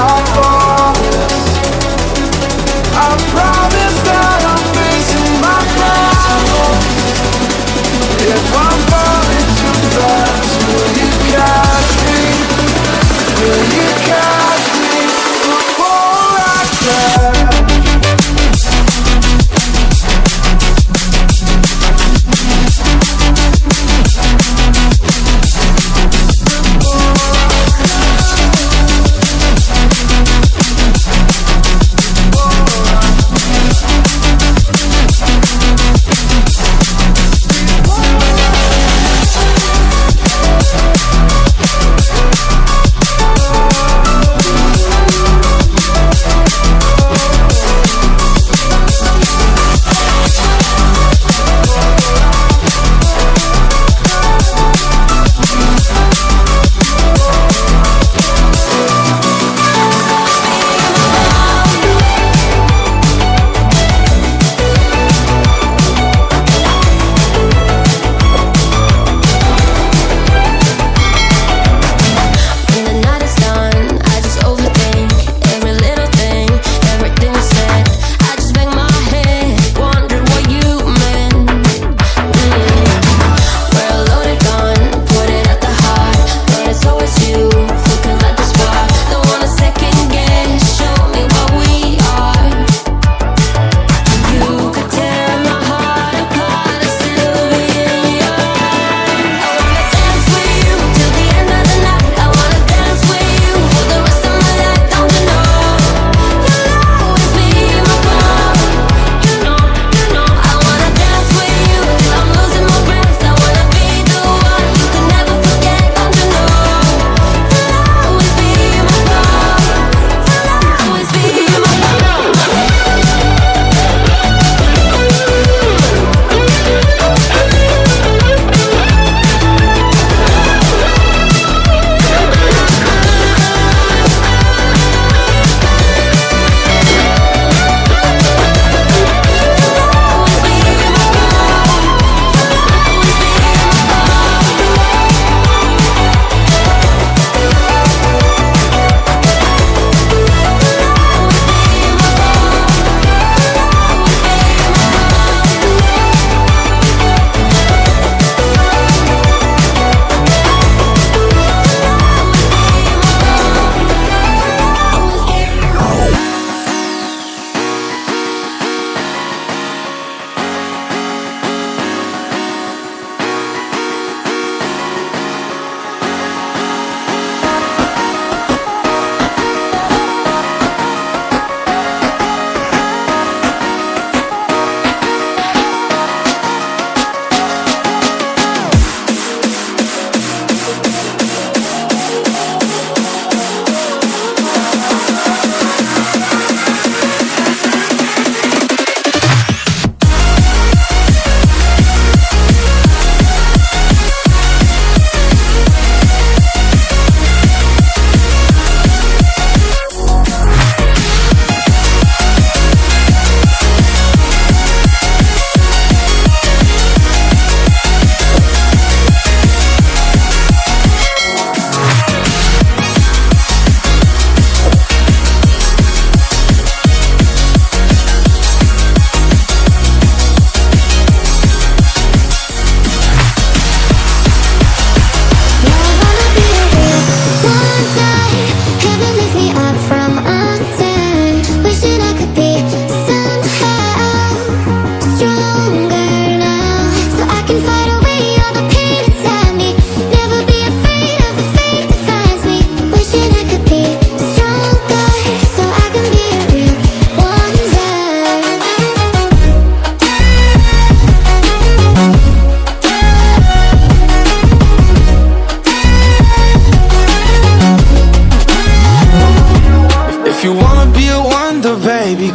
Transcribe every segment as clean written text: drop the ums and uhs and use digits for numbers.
our faults. I promise that I'm facing my problems. If I'm falling too fast, will you catch me? Will you catch me before I crash?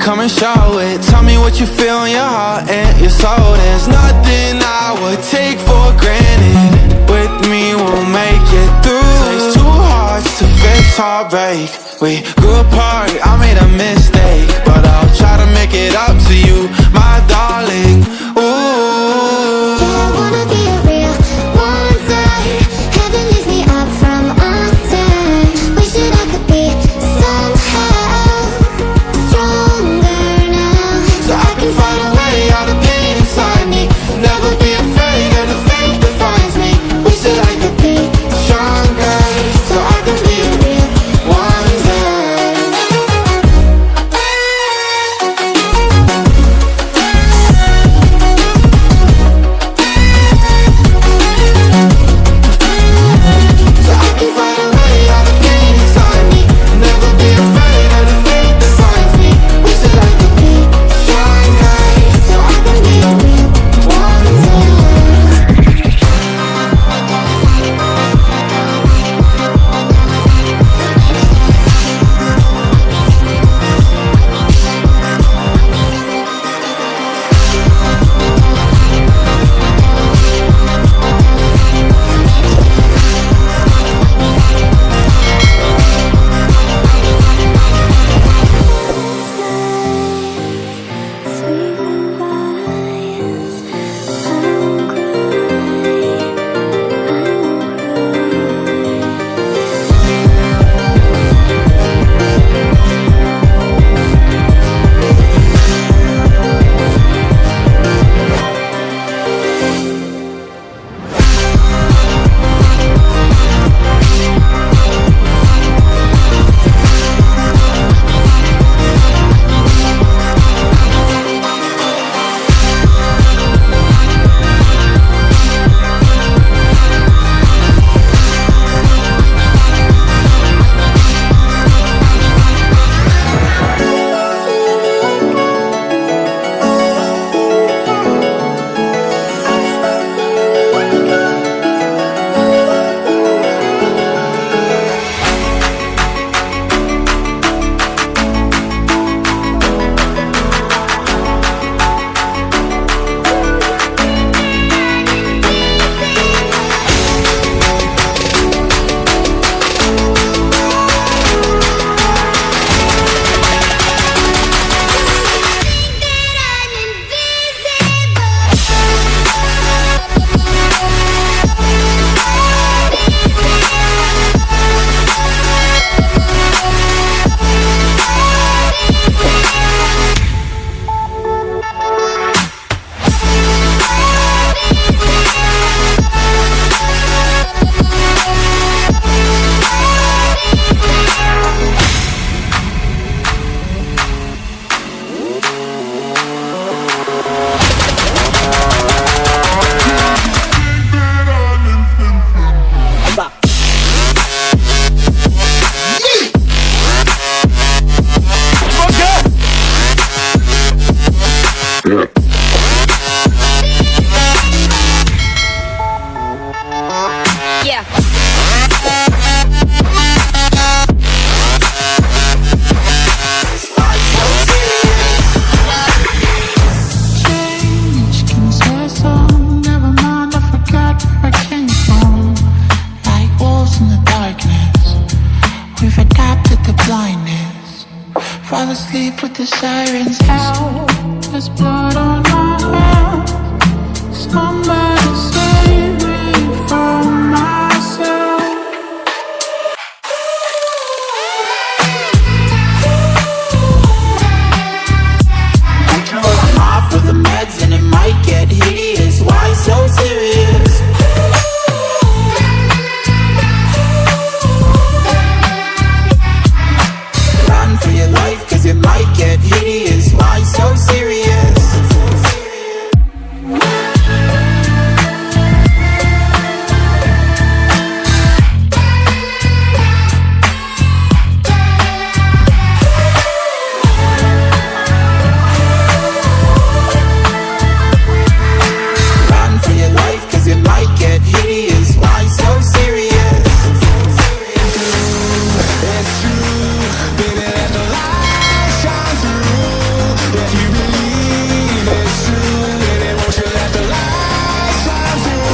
come and show it. Tell me what you feel in your heart and your soul. There's nothing I would take for granted. With me we'll make it through. Takes two hearts to fix heartbreak. We grew apart, I made a mistake, but I'll try to make it up to you, my darling. Ooh, yeah, I wanna be a real one day. Heaven leaves me up from undone. Wishing I could be some fall asleep with the sirens out. There's blood on my hands. Somebody save me from myself. I'm off of the meds and it might get hideous. Why so serious? Run for your life, cause it might get hideous. Why so serious? Run for your life, cause it might get hideous. Why so serious? It's true, baby, let the light shine through. If you believe it's true, baby, won't you let the light shine through?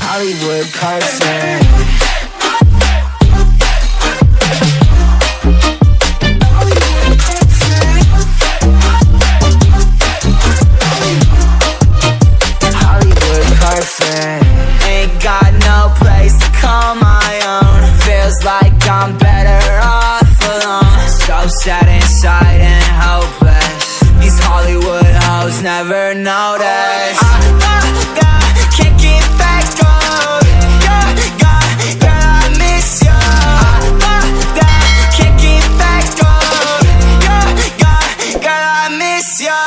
Hollywood person. Hollywood person. Ain't got no place to call my own. Feels like I'm better off alone. So sad inside and hopeless. These Hollywood hoes never notice. Can't get back on. Girl, I miss you. Can't get back on. Girl, I miss you.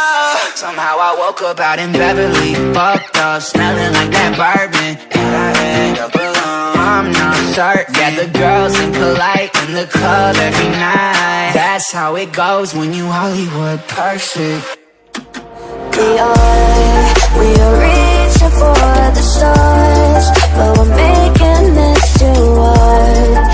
Somehow I woke up out in Beverly, fucked up, smelling like that bourbon, and I end up alone. I'm not certain. Yeah, the girls impolite in the club every night. That's how it goes when you Hollywood perfect. We are reaching for the stars, but we're making this too hard.